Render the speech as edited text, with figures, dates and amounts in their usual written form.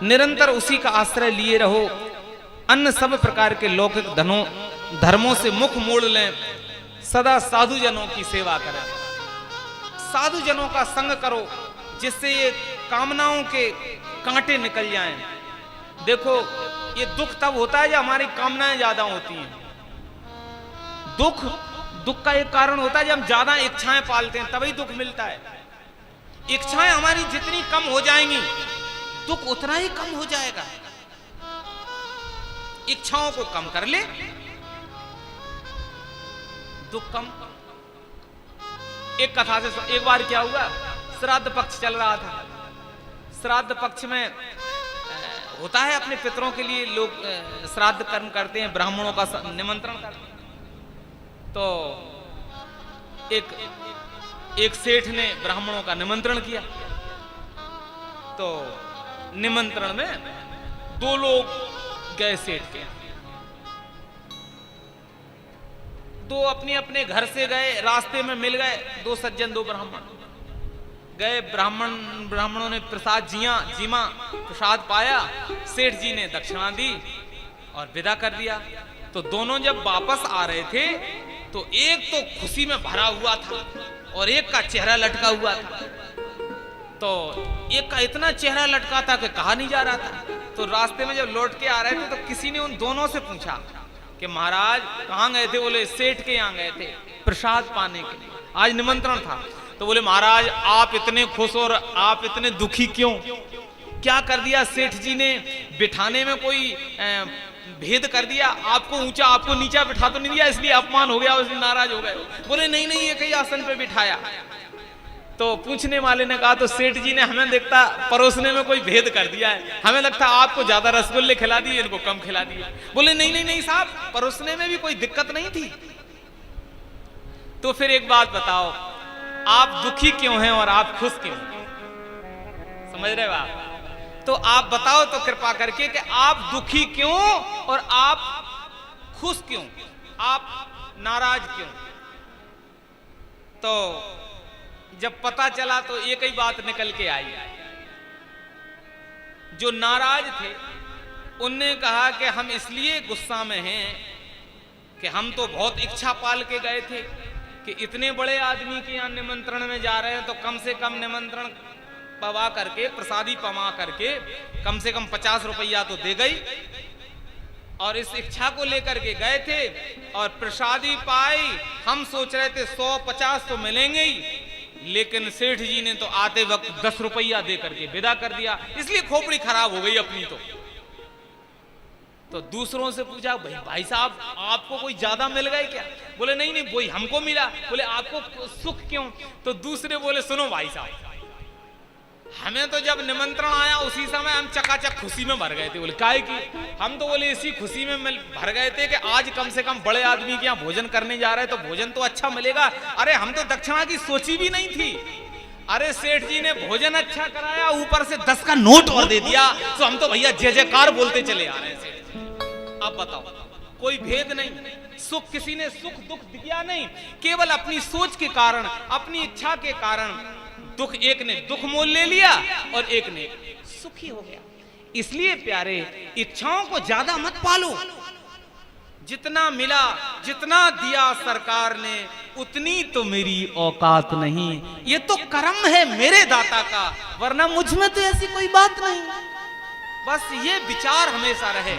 निरंतर उसी का आश्रय लिए रहो। अन्य सब प्रकार के लौकिक धर्मों से मुख मोड़ लें, सदा साधु जनों की सेवा करें। साधु जनों का संग करो जिससे ये कामनाओं के कांटे निकल जाएं। देखो ये दुख तब होता है जब हमारी कामनाएं ज्यादा होती हैं। दुख का एक कारण होता है जब हम ज्यादा इच्छाएं पालते हैं, तभी दुख मिलता है। इच्छाएं हमारी जितनी कम हो जाएंगी दुख उतना ही कम हो जाएगा। इच्छाओं को कम कर ले, दुख कम। एक कथा से एक बार क्या हुआ, श्राद्ध पक्ष चल रहा था। श्राद्ध पक्ष में होता है अपने पितरों के लिए लोग श्राद्ध कर्म करते हैं, ब्राह्मणों का निमंत्रण करते हैं। तो एक सेठ ने ब्राह्मणों का निमंत्रण किया। तो निमंत्रण में 2 लोग गए सेठ के, 2 अपने अपने घर से गए, रास्ते में मिल गए 2 सज्जन 2 ब्राह्मण गए। ब्राह्मणों ने प्रसाद जीमा प्रसाद पाया, सेठ जी ने दक्षिणा दी और विदा कर दिया। तो दोनों जब वापस आ रहे थे तो एक तो खुशी में भरा हुआ था और एक का चेहरा लटका हुआ था। तो एक का इतना चेहरा लटका था कि कहा नहीं जा रहा था। तो रास्ते में जब लौट के आ रहे थे तो किसी ने उन दोनों से पूछा कि महाराज कहाँ गए थे? बोले सेठ के यहाँ गए थे प्रसाद पाने के लिए, आज निमंत्रण था। तो बोले महाराज आप इतने खुश और आप इतने दुखी क्यों? क्या कर दिया सेठ जी ने? बिठाने में कोई भेद कर दिया? आपको ऊंचा आपको नीचा बिठा तो नहीं दिया इसलिए अपमान हो गया, उसलिए नाराज हो गए? बोले नहीं नहीं, एक ही आसन पे बिठाया। तो पूछने वाले ने कहा तो सेठ जी ने हमें देखता परोसने में कोई भेद कर दिया है, हमें लगता आपको ज्यादा रसगुल्ले खिला दिए इनको कम खिला दिए। बोले नहीं नहीं नहीं साहब, परोसने में भी कोई दिक्कत नहीं थी। तो फिर एक बात बताओ, आप दुखी क्यों हैं और आप खुश क्यों? समझ रहे हो आप? तो आप बताओ तो कृपा करके कि आप दुखी क्यों और आप खुश क्यों, आप नाराज क्यों? तो जब पता चला तो एक ही बात निकल के आई। जो नाराज थे उनने कहा कि हम इसलिए गुस्सा में हैं कि हम तो बहुत इच्छा पाल के गए थे कि इतने बड़े आदमी के यहाँ निमंत्रण में जा रहे हैं तो कम से कम निमंत्रण पवा करके, प्रसादी पवा करके कम से कम 50 रुपया तो दे गई। और इस इच्छा को लेकर के गए थे और प्रसादी पाई। हम सोच रहे थे 100-50 तो मिलेंगे ही, लेकिन सेठ जी ने तो आते वक्त 10 रुपया दे करके विदा कर दिया, इसलिए खोपड़ी खराब हो गई अपनी। तो दूसरों से पूछा भाई साहब आपको कोई ज्यादा मिल गए क्या? बोले नहीं नहीं वही हमको मिला। बोले आपको सुख क्यों? तो दूसरे बोले सुनो भाई साहब, हमें तो जब निमंत्रण आया उसी समय हम चकाचक खुशी में भर गए थे। बोले काहे की? हम तो बोले इसी खुशी में भर गए थे कि आज कम से कम बड़े आदमी के यहाँ भोजन करने जा रहे हैं तो भोजन तो अच्छा मिलेगा। अरे हम तो दक्षिणा की सोची भी नहीं थी। अरे सेठ जी ने भोजन अच्छा कराया, ऊपर से 10 का नोट और दे दिया, तो हम तो भैया जय जयकार बोलते चले आ रहे हैं। अब बताओ, कोई भेद नहीं, सुख किसी ने सुख दुख दिया नहीं, केवल अपनी सोच के कारण, अपनी इच्छा के कारण दुख, एक ने दुख मोल ले लिया और एक ने सुखी हो गया। इसलिए प्यारे, इच्छाओं को ज्यादा मत पालो। जितना मिला, जितना दिया सरकार ने, उतनी तो मेरी औकात नहीं, ये तो कर्म है मेरे दाता का, वरना मुझ में तो ऐसी कोई बात नहीं। बस ये विचार हमेशा रहे।